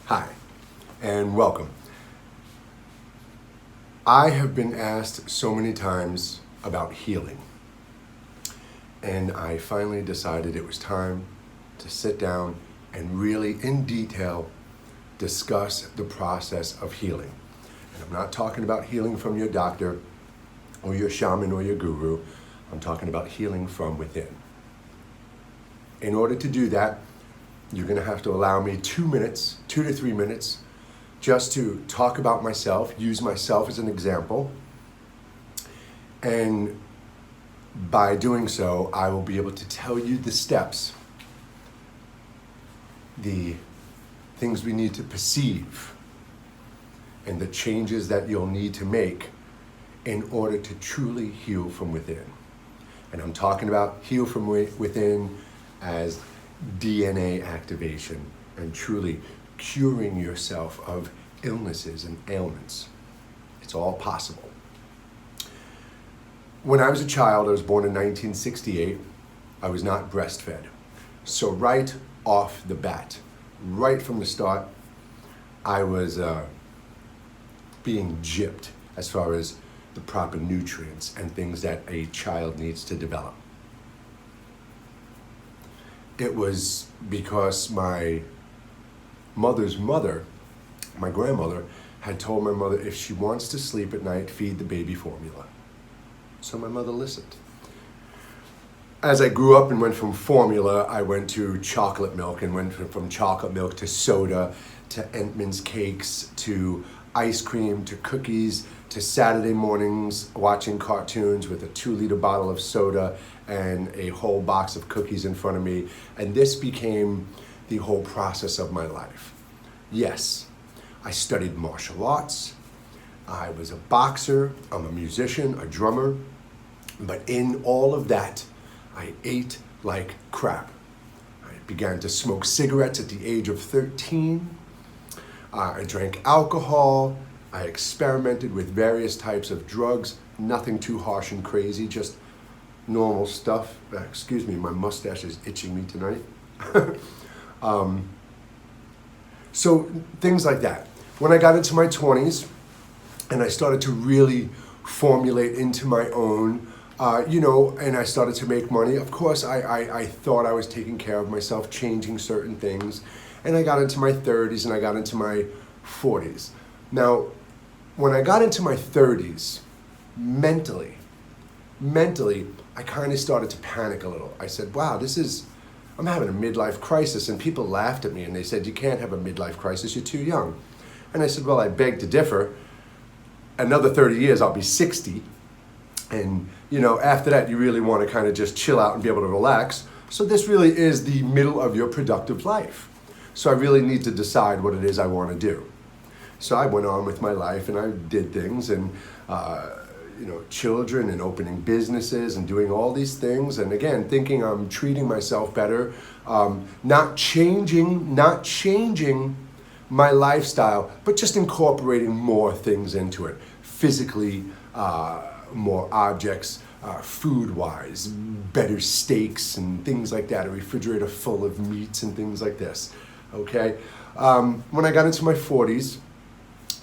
Hi, and welcome. I have been asked so many times about healing, and I finally decided it was time to sit down and really, in detail, discuss the process of healing. And I'm not talking about healing from your doctor or your shaman or your guru. I'm talking about healing from within. In order to do that, you're going to have to allow me 2 to 3 minutes, just to talk about myself, use myself as an example. And by doing so, I will be able to tell you the steps, the things we need to perceive, and the changes that you'll need to make in order to truly heal from within. And I'm talking about heal from within as DNA activation and truly curing yourself of illnesses and ailments. It's all possible. When I was a child, I was born in 1968, I was not breastfed. So right off the bat, right from the start, I was being gypped as far as the proper nutrients and things that a child needs to develop. It was because my mother's mother, my grandmother, had told my mother if she wants to sleep at night, feed the baby formula. So my mother listened. As I grew up and went from formula, I went to chocolate milk and went from chocolate milk to soda, to Entman's cakes, to ice cream, to cookies, to Saturday mornings watching cartoons with a 2-liter bottle of soda and a whole box of cookies in front of me. And this became the whole process of my life. Yes, I studied martial arts. I was a boxer, I'm a musician, a drummer. But in all of that, I ate like crap. I began to smoke cigarettes at the age of 13. I drank alcohol. I experimented with various types of drugs, nothing too harsh and crazy, just normal stuff. Excuse me, my mustache is itching me tonight. So things like that. When I got into my 20s and I started to really formulate into my own, and I started to make money, of course, I thought I was taking care of myself, changing certain things. And I got into my 30s and I got into my 40s. Now, when I got into my 30s, mentally, I kind of started to panic a little. I said, wow, I'm having a midlife crisis. And people laughed at me and they said, you can't have a midlife crisis, you're too young. And I said, well, I beg to differ. Another 30 years, I'll be 60. And, after that, you really want to kind of just chill out and be able to relax. So this really is the middle of your productive life. So I really need to decide what it is I want to do. So I went on with my life and I did things and, children and opening businesses and doing all these things. And again, thinking I'm treating myself better, not changing my lifestyle, but just incorporating more things into it. Physically, more objects, food-wise, better steaks and things like that, a refrigerator full of meats and things like this, okay? When I got into my 40s,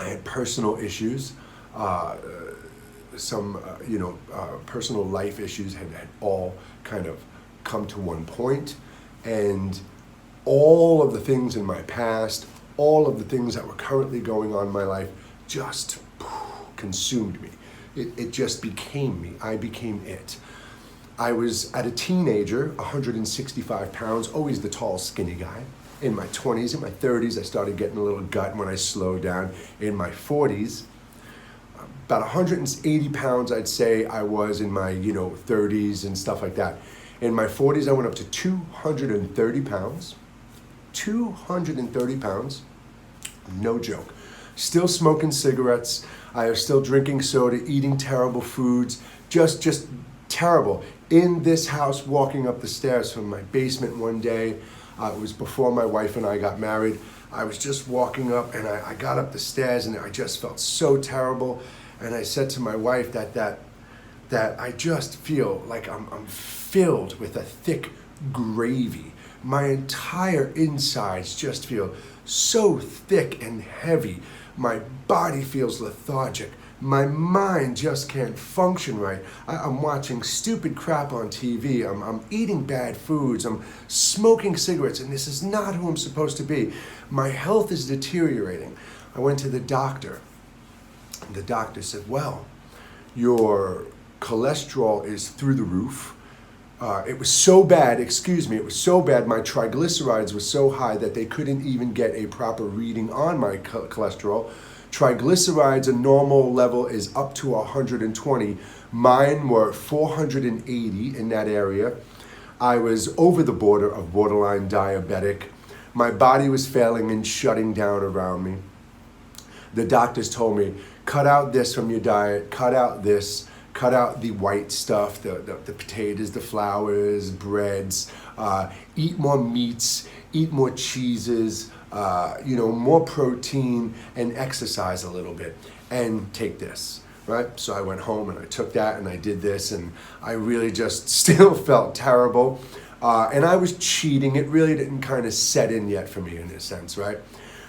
I had personal issues, personal life issues had all kind of come to one point, and all of the things in my past, all of the things that were currently going on in my life just consumed me. It just became me. I became it. I was, at a teenager, 165 pounds, always the tall, skinny guy. In my 20s, in my 30s, I started getting a little gut when I slowed down. In my 40s, about 180 pounds, I'd say I was in my, 30s and stuff like that. In my 40s, I went up to 230 pounds. 230 pounds, no joke. Still smoking cigarettes. I was still drinking soda, eating terrible foods, just terrible. In this house, walking up the stairs from my basement one day, it was before my wife and I got married. I was just walking up and I got up the stairs and I just felt so terrible. And I said to my wife that I just feel like I'm filled with a thick gravy. My entire insides just feel so thick and heavy. My body feels lethargic. My mind just can't function right. I'm watching stupid crap on TV. I'm eating bad foods. I'm smoking cigarettes, and this is not who I'm supposed to be. My health is deteriorating. I went to the doctor. The doctor said, well, your cholesterol is through the roof. It was so bad, my triglycerides were so high that they couldn't even get a proper reading on my cholesterol. Triglycerides, a normal level is up to 120. Mine were 480 in that area. I was over the border of borderline diabetic. My body was failing and shutting down around me. The doctors told me, cut out this from your diet, cut out this, cut out the white stuff, the potatoes, the flours, breads, eat more meats, eat more cheeses, more protein, and exercise a little bit, and take this, right? So I went home and I took that and I did this, and I really just still felt terrible. And I was cheating. It really didn't kind of set in yet for me in a sense, right?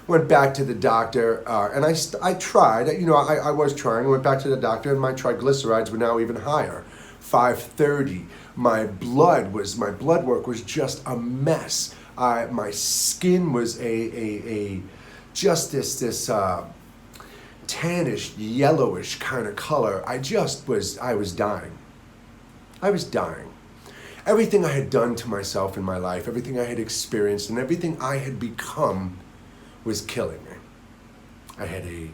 Went back to the doctor, and I tried, I was trying. I went back to the doctor, and my triglycerides were now even higher, 530. My blood work was just a mess. My skin was just this tannish, yellowish kind of color. I was dying. I was dying. Everything I had done to myself in my life, everything I had experienced, and everything I had become was killing me. I had a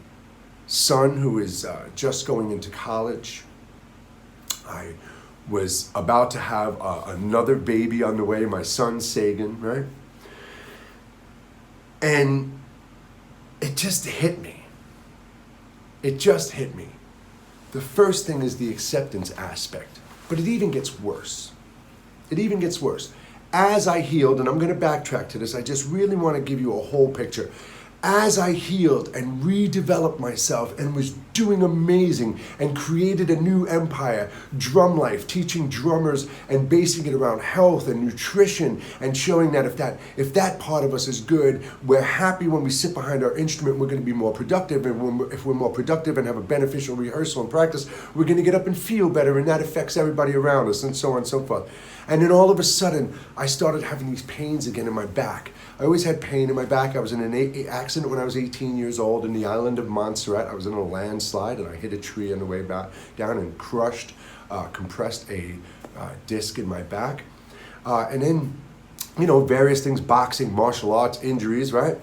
son who was just going into college. I was about to have another baby on the way, my son Sagan, right? And it just hit me. It just hit me. The first thing is the acceptance aspect, but it even gets worse. It even gets worse. As I healed, and I'm going to backtrack to this, I just really want to give you a whole picture. As I healed and redeveloped myself and was doing amazing and created a new empire, Drum Life, teaching drummers and basing it around health and nutrition and showing that if that part of us is good, we're happy when we sit behind our instrument, we're going to be more productive. And if we're more productive and have a beneficial rehearsal and practice, we're going to get up and feel better, and that affects everybody around us, and so on and so forth. And then all of a sudden, I started having these pains again in my back. I always had pain in my back. I was in an accident when I was 18 years old in the island of Montserrat. I was in a landslide, and I hit a tree on the way back down and compressed a disc in my back. And then, various things, boxing, martial arts, injuries, right?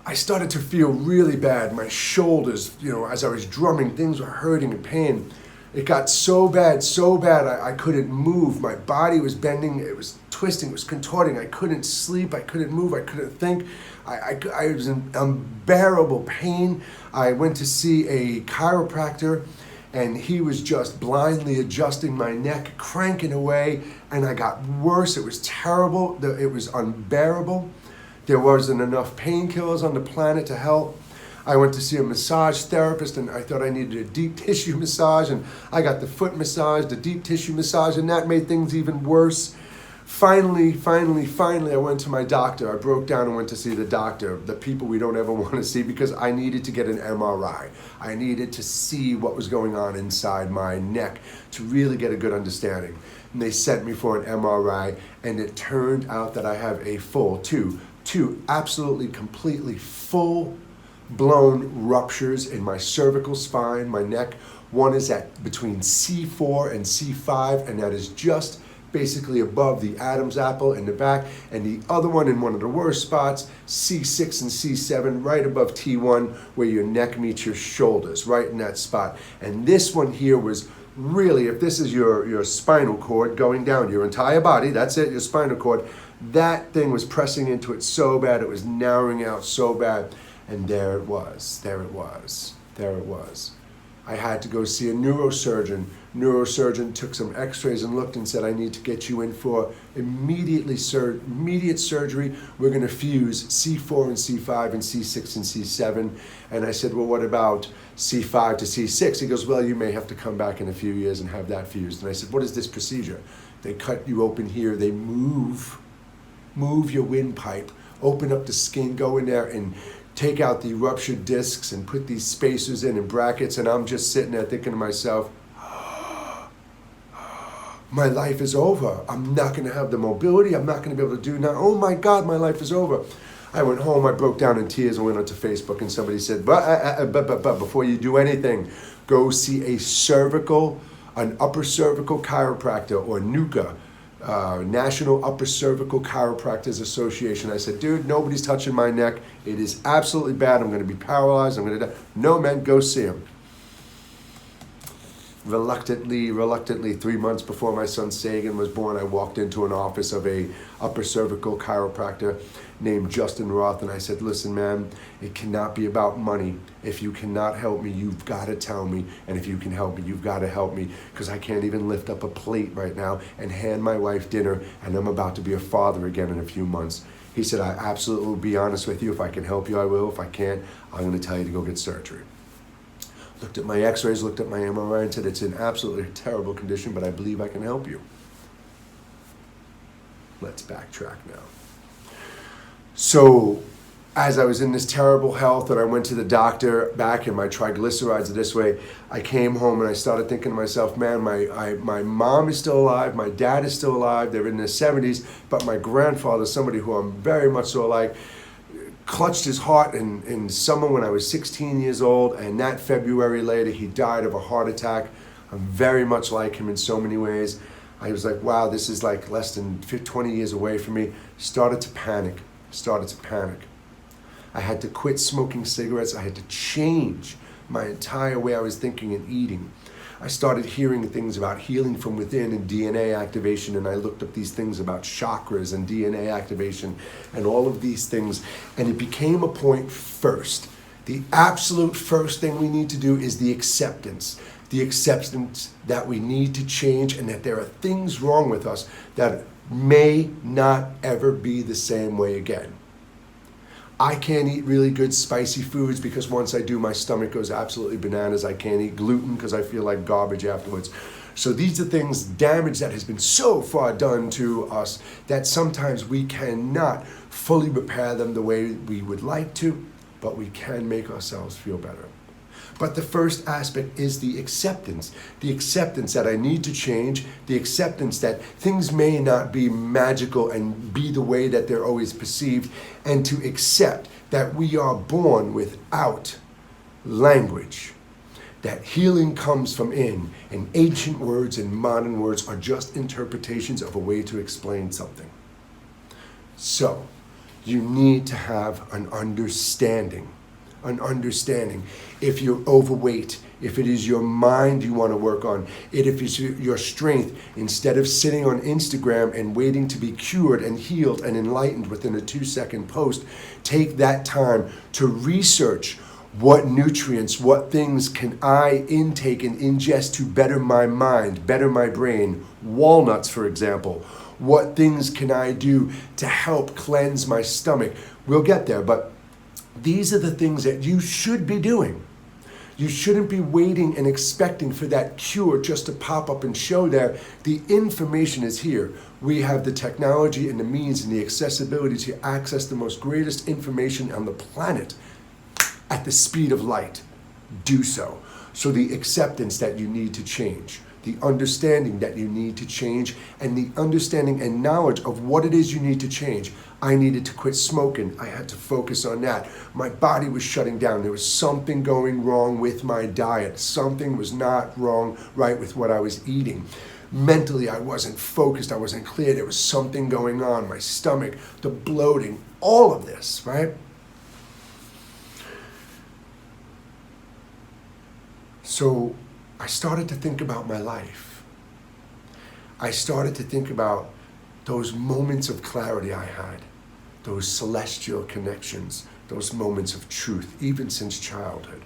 I started to feel really bad. My shoulders, as I was drumming, things were hurting and pain. It got so bad, I couldn't move. My body was bending, it was twisting, it was contorting. I couldn't sleep, I couldn't move, I couldn't think. I was in unbearable pain. I went to see a chiropractor, and he was just blindly adjusting my neck, cranking away, and I got worse. It was terrible, it was unbearable. There wasn't enough painkillers on the planet to help. I went to see a massage therapist, and I thought I needed a deep tissue massage, and I got the foot massage, the deep tissue massage, and that made things even worse. Finally, I went to my doctor. I broke down and went to see the doctor, the people we don't ever want to see, because I needed to get an MRI. I needed to see what was going on inside my neck to really get a good understanding. And they sent me for an MRI, and it turned out that I have a two absolutely, completely full-blown ruptures in my cervical spine, my neck. One is at between C4 and C5, and that is just basically above the Adam's apple in the back, and the other one in one of the worst spots, C6 and C7, right above T1, where your neck meets your shoulders, right in that spot. And this one here was really, if this is your spinal cord going down your entire body, that's it, your spinal cord, that thing was pressing into it so bad, it was narrowing out so bad, and there it was. I had to go see a neurosurgeon. Neurosurgeon took some x-rays and looked and said, I need to get you in for immediate surgery. We're going to fuse C4 and C5 and C6 and C7. And I said, well, what about C5 to C6? He goes, well, you may have to come back in a few years and have that fused. And I said, what is this procedure? They cut you open here. They move your windpipe open up the skin, go in there and take out the ruptured discs and put these spacers in and brackets, and I'm just sitting there thinking to myself, my life is over. I'm not going to have the mobility. I'm not going to be able to do now. Oh my God, my life is over. I went home, I broke down in tears and went onto Facebook, and somebody said, but before you do anything, go see an upper cervical chiropractor, or NUCA, National Upper Cervical Chiropractors Association. I said, dude, nobody's touching my neck. It is absolutely bad. I'm going to be paralyzed. I'm going to die. No, man, go see him. Reluctantly, 3 months before my son Sagan was born, I walked into an office of a upper cervical chiropractor named Justin Roth, and I said, listen, man, it cannot be about money. If you cannot help me, you've got to tell me. And if you can help me, you've got to help me, because I can't even lift up a plate right now and hand my wife dinner, and I'm about to be a father again in a few months. He said, I absolutely will be honest with you. If I can help you, I will. If I can't, I'm going to tell you to go get surgery. Looked at my x-rays, looked at my MRI, and said, it's in absolutely terrible condition, but I believe I can help you. Let's backtrack now. So, as I was in this terrible health and I went to the doctor back and my triglycerides are this way, I came home and I started thinking to myself, man, my mom is still alive, my dad is still alive, they're in their 70s, but my grandfather, somebody who I'm very much so like, clutched his heart in summer when I was 16 years old, and that February later he died of a heart attack. I'm very much like him in so many ways. I was like, wow, this is like less than 20 years away from me. Started to panic. I had to quit smoking cigarettes. I had to change my entire way I was thinking and eating. I started hearing things about healing from within and DNA activation, and I looked up these things about chakras and DNA activation and all of these things, and it became a point first. The absolute first thing we need to do is the acceptance that we need to change and that there are things wrong with us that may not ever be the same way again. I can't eat really good spicy foods because once I do, my stomach goes absolutely bananas. I can't eat gluten because I feel like garbage afterwards. So these are things, damage that has been so far done to us that sometimes we cannot fully repair them the way we would like to, but we can make ourselves feel better. But the first aspect is the acceptance that I need to change, the acceptance that things may not be magical and be the way that they're always perceived, and to accept that we are born without language, that healing comes from in, and ancient words and modern words are just interpretations of a way to explain something. So, you need to have an understanding. If you're overweight, if it is your mind you want to work on, if it's your strength, instead of sitting on Instagram and waiting to be cured and healed and enlightened within a 2-second post, take that time to research what nutrients, what things can I intake and ingest to better my mind, better my brain. Walnuts, for example. What things can I do to help cleanse my stomach? We'll get there, but these are the things that you should be doing. You shouldn't be waiting and expecting for that cure just to pop up and show there. The information is here. We have the technology and the means and the accessibility to access the most greatest information on the planet at the speed of light. Do so. So the acceptance that you need to change, the understanding that you need to change, and the understanding and knowledge of what it is you need to change. I needed to quit smoking. I had to focus on that. My body was shutting down. There was something going wrong with my diet. Something was not right with what I was eating. Mentally, I wasn't focused. I wasn't clear. There was something going on. My stomach, the bloating, all of this, right? So I started to think about my life. I started to think about those moments of clarity I had, those celestial connections, those moments of truth, even since childhood,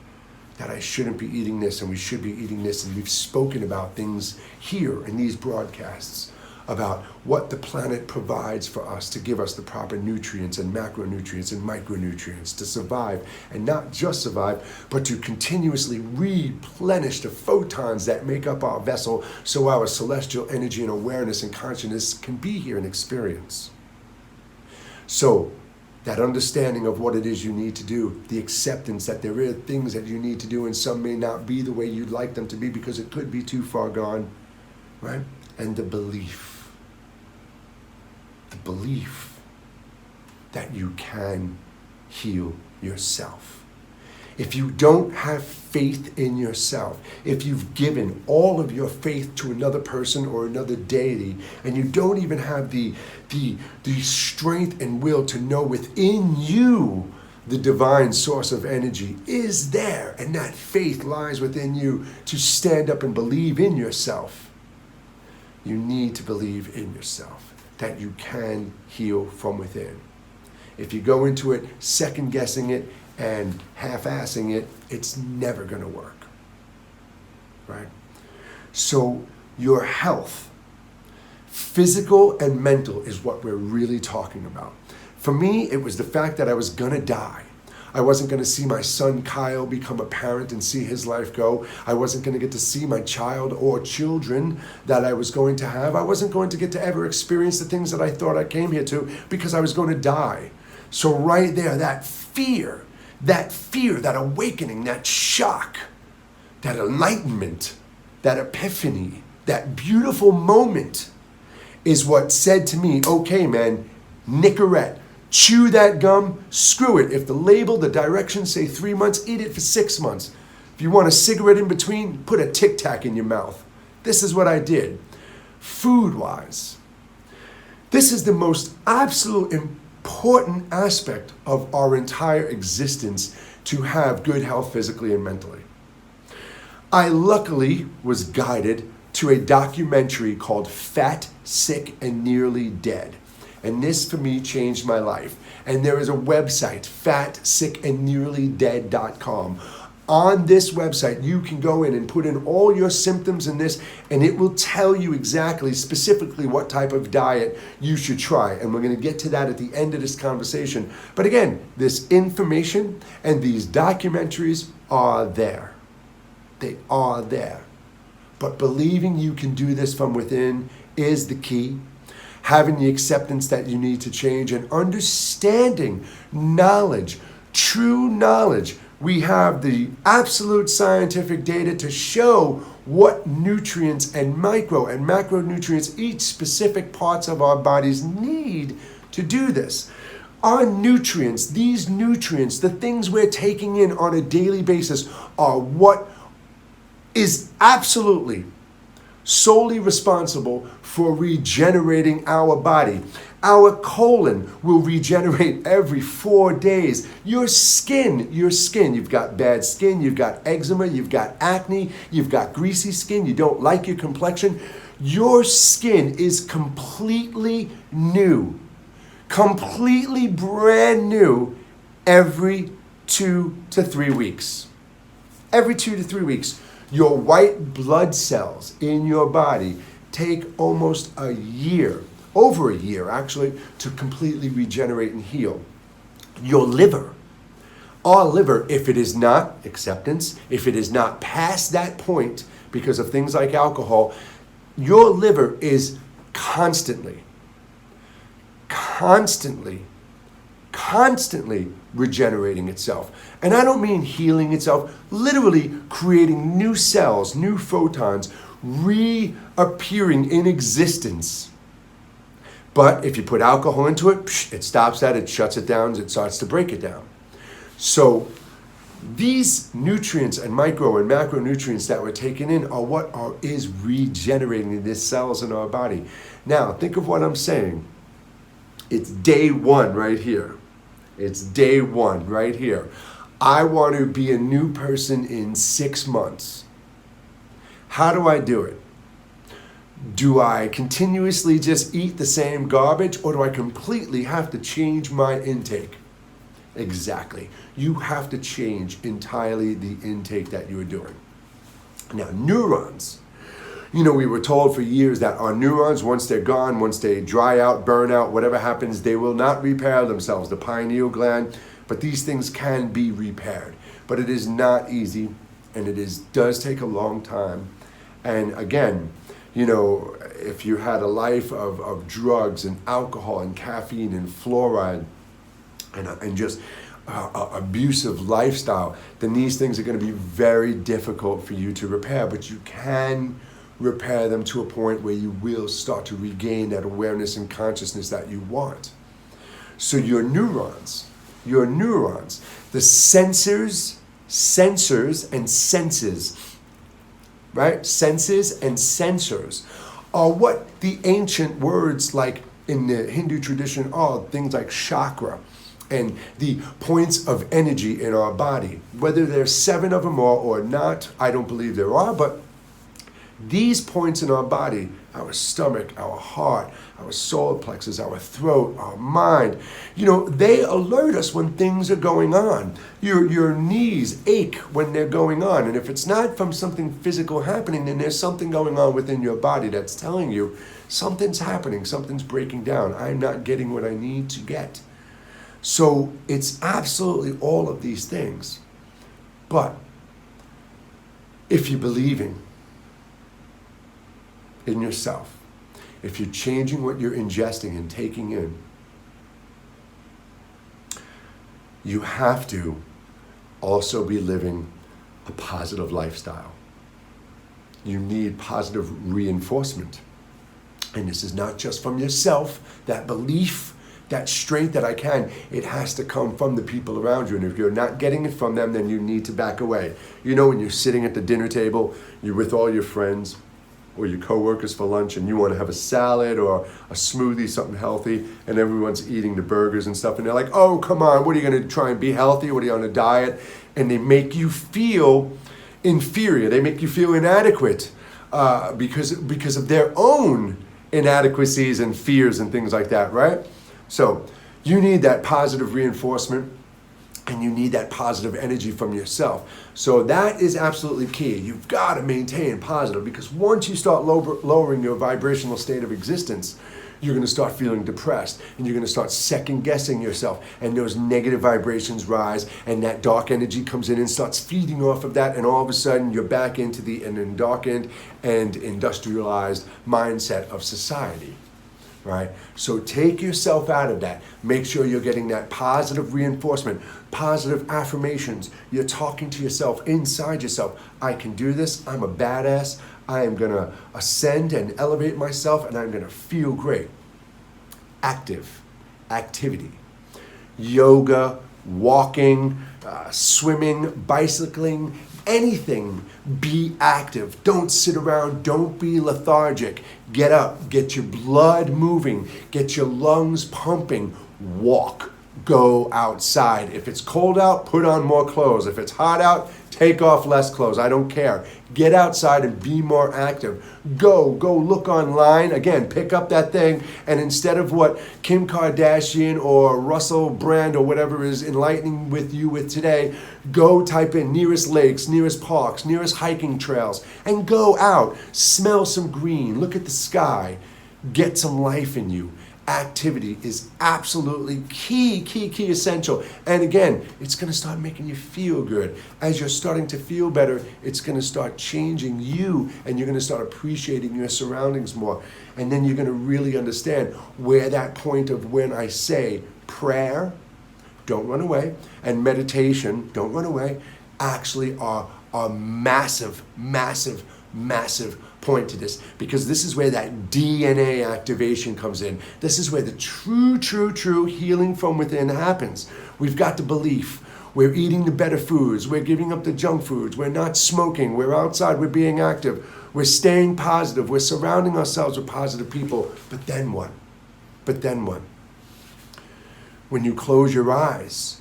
that I shouldn't be eating this and we should be eating this. And we've spoken about things here in these broadcasts about what the planet provides for us to give us the proper nutrients and macronutrients and micronutrients to survive, and not just survive, but to continuously replenish the photons that make up our vessel so our celestial energy and awareness and consciousness can be here and experience. So that understanding of what it is you need to do, the acceptance that there are things that you need to do and some may not be the way you'd like them to be because it could be too far gone, right? And the belief that you can heal yourself. If you don't have faith in yourself, if you've given all of your faith to another person or another deity, and you don't even have the strength and will to know within you the divine source of energy is there, and that faith lies within you to stand up and believe in yourself, you need to believe in yourself, that you can heal from within. If you go into it second-guessing it and half-assing it, it's never going to work, right? So your health, physical and mental, is what we're really talking about. For me, it was the fact that I was going to die. I wasn't going to see my son Kyle become a parent and see his life go. I wasn't going to get to see my child or children that I was going to have. I wasn't going to get to ever experience the things that I thought I came here to because I was going to die. So right there, that fear, that awakening, that shock, that enlightenment, that epiphany, that beautiful moment is what said to me, okay, man, Nicorette, chew that gum, screw it. If the label, the directions say 3 months, eat it for 6 months. If you want a cigarette in between, put a Tic Tac in your mouth. This is what I did. Food-wise, this is the most absolute important aspect of our entire existence, to have good health physically and mentally. I luckily was guided to a documentary called Fat, Sick, and Nearly Dead. And this, for me, changed my life. And there is a website, fatsickandnearlydead.com. On this website, you can go in and put in all your symptoms in this, and it will tell you exactly, specifically, what type of diet you should try. And we're going to get to that at the end of this conversation. But again, this information and these documentaries are there. They are there. But believing you can do this from within is the key. Having the acceptance that you need to change, and understanding knowledge, true knowledge. We have the absolute scientific data to show what nutrients and micro and macronutrients each specific parts of our bodies need to do this. Our nutrients, these nutrients, the things we're taking in on a daily basis, are what is absolutely solely responsible for regenerating our body. Our colon will regenerate every 4 days. Your skin, you've got bad skin, you've got eczema, you've got acne, you've got greasy skin, you don't like your complexion. Your skin is completely new, completely brand new every 2 to 3 weeks. Every 2 to 3 weeks. Your white blood cells in your body take almost a year, over a year actually, to completely regenerate and heal. Your liver, our liver, if it is not acceptance, if it is not past that point because of things like alcohol, your liver is constantly regenerating itself. And I don't mean healing itself, literally creating new cells, new photons, reappearing in existence. But if you put alcohol into it, it stops that, it shuts it down, it starts to break it down. So these nutrients and micro and macronutrients that we're taking in are what is regenerating the cells in our body. Now, think of what I'm saying. It's day one right here. It's day one right here. I want to be a new person in 6 months. How do I do it? Do I continuously just eat the same garbage, or do I completely have to change my intake? Exactly. You have to change entirely the intake that you are doing. Now, neurons. You know, we were told for years that our neurons, once they're gone, once they dry out, burn out, whatever happens, they will not repair themselves, the pineal gland, but these things can be repaired. But it is not easy, and it does take a long time. And again, you know, if you had a life of drugs and alcohol and caffeine and fluoride and just abusive lifestyle, then these things are going to be very difficult for you to repair. But you can repair them to a point where you will start to regain that awareness and consciousness that you want. So your neurons, the sensors and senses, right? Senses and sensors are what the ancient words like in the Hindu tradition are, things like chakra and the points of energy in our body. Whether there's 7 of them or not, I don't believe there are, but these points in our body, our stomach, our heart, our solar plexus, our throat, our mind, they alert us when things are going on. Your knees ache when they're going on. And if it's not from something physical happening, then there's something going on within your body that's telling you something's happening, something's breaking down. I'm not getting what I need to get. So it's absolutely all of these things. But if you're believing in yourself, if you're changing what you're ingesting and taking in, you have to also be living a positive lifestyle. You need positive reinforcement. And this is not just from yourself, that belief, that strength that I can. It has to come from the people around you. And if you're not getting it from them, then you need to back away. When you're sitting at the dinner table, you're with all your friends or your coworkers for lunch, and you want to have a salad or a smoothie, something healthy, and everyone's eating the burgers and stuff, and they're like, oh, come on, what are you going to try and be healthy? What are you on a diet? And they make you feel inferior. They make you feel inadequate because of their own inadequacies and fears and things like that, right? So you need that positive reinforcement, and you need that positive energy from yourself. So that is absolutely key. You've got to maintain positive, because once you start lowering your vibrational state of existence, you're going to start feeling depressed, and you're going to start second guessing yourself, and those negative vibrations rise, and that dark energy comes in and starts feeding off of that, and all of a sudden you're back into the darkened and industrialized mindset of society. Right? So take yourself out of that. Make sure you're getting that positive reinforcement, positive affirmations. You're talking to yourself inside yourself. I can do this. I'm a badass. I am going to ascend and elevate myself, and I'm going to feel great. Activity. Yoga, walking, swimming, bicycling, anything. Be active. Don't sit around. Don't be lethargic. Get up. Get your blood moving. Get your lungs pumping. Walk. Go outside. If it's cold out, put on more clothes. If it's hot out, take off less clothes. I don't care. Get outside and be more active. Go look online. Again, pick up that thing, and instead of what Kim Kardashian or Russell Brand or whatever is enlightening you with today, go type in nearest lakes, nearest parks, nearest hiking trails, and go out. Smell some green. Look at the sky. Get some life in you. Activity is absolutely key essential. And again, it's going to start making you feel good. As you're starting to feel better, it's going to start changing you, and you're going to start appreciating your surroundings more. And then you're going to really understand where that point of when I say prayer, don't run away, and meditation, don't run away, actually are massive point to this, because this is where that DNA activation comes in. This is where the true healing from within happens. We've got the belief. We're eating the better foods. We're giving up the junk foods. We're not smoking. We're outside. We're being active. We're staying positive. We're surrounding ourselves with positive people. But then what? When you close your eyes,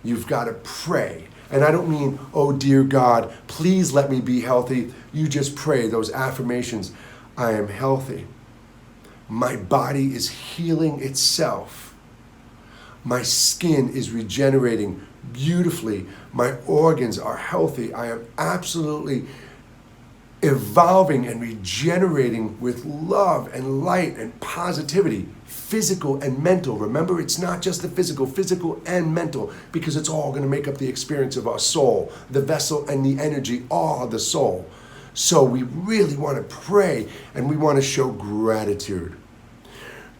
you've got to pray. And I don't mean, oh dear God, please let me be healthy. You just pray those affirmations. I am healthy. My body is healing itself. My skin is regenerating beautifully. My organs are healthy. I am absolutely evolving and regenerating with love and light and positivity, physical and mental. Remember, it's not just the physical and mental, because it's all going to make up the experience of our soul. The vessel and the energy are the soul. So we really want to pray, and we want to show gratitude.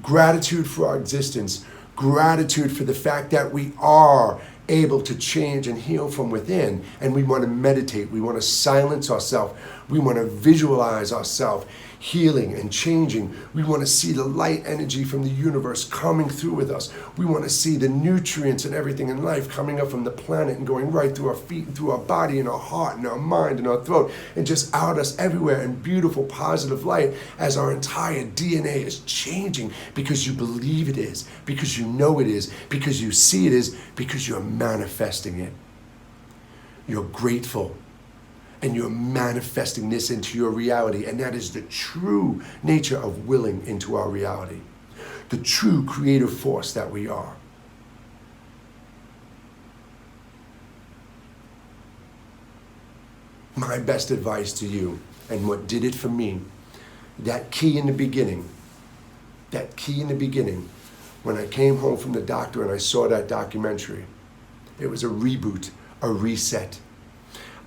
Gratitude for our existence, Gratitude for the fact that we are able to change and heal from within. And we want to meditate. We want to silence ourselves. We want to visualize ourselves healing and changing. We want to see the light energy from the universe coming through with us. We want to see the nutrients and everything in life coming up from the planet and going right through our feet and through our body and our heart and our mind and our throat and just out us everywhere in beautiful, positive light as our entire DNA is changing because you believe it is, because you know it is, because you see it is, because you're manifesting it. You're grateful. And you're manifesting this into your reality. And that is the true nature of willing into our reality. The true creative force that we are. My best advice to you, and what did it for me, that key in the beginning, when I came home from the doctor and I saw that documentary, it was a reboot, a reset.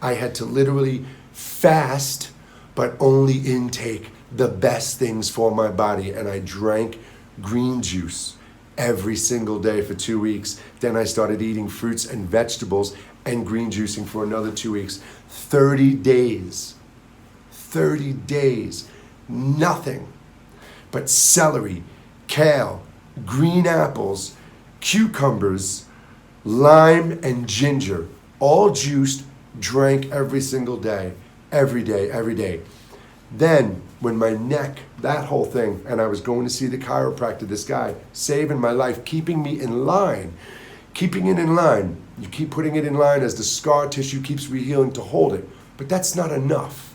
I had to literally fast, but only intake the best things for my body. And I drank green juice every single day for 2 weeks. Then I started eating fruits and vegetables and green juicing for another 2 weeks. 30 days, nothing but celery, kale, green apples, cucumbers, lime, and ginger, all juiced. Drank every single day, every day. Then when my neck, that whole thing, and I was going to see the chiropractor, this guy, saving my life, keeping me in line, keeping it in line. You keep putting it in line as the scar tissue keeps rehealing to hold it. But that's not enough.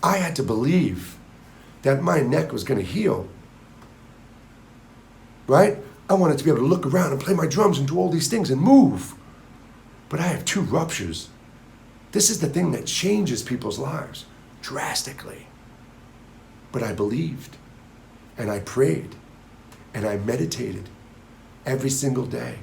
I had to believe that my neck was going to heal. Right? I wanted to be able to look around and play my drums and do all these things and move. But I have 2 ruptures. This is the thing that changes people's lives drastically. But I believed, and I prayed, and I meditated every single day.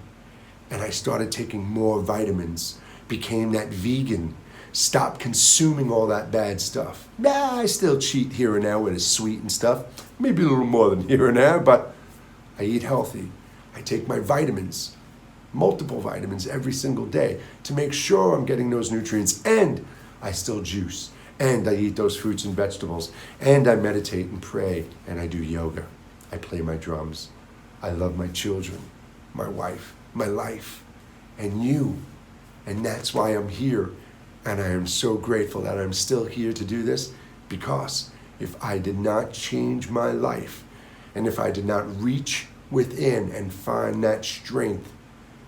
And I started taking more vitamins, became that vegan, stopped consuming all that bad stuff. I still cheat here and there with the sweet and stuff, maybe a little more than here and there, but I eat healthy. I take my vitamins, multiple vitamins every single day to make sure I'm getting those nutrients, and I still juice, and I eat those fruits and vegetables, and I meditate and pray, and I do yoga. I play my drums. I love my children, my wife, my life, and you. And that's why I'm here. And I am so grateful that I'm still here to do this, because if I did not change my life, and if I did not reach within and find that strength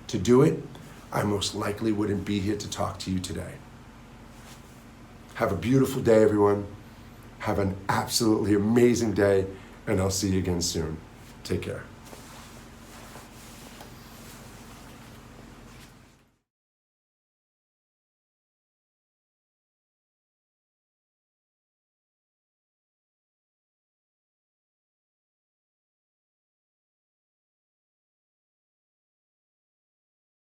to do it, I most likely wouldn't be here to talk to you today. Have a beautiful day, everyone. Have an absolutely amazing day, and I'll see you again soon. Take care.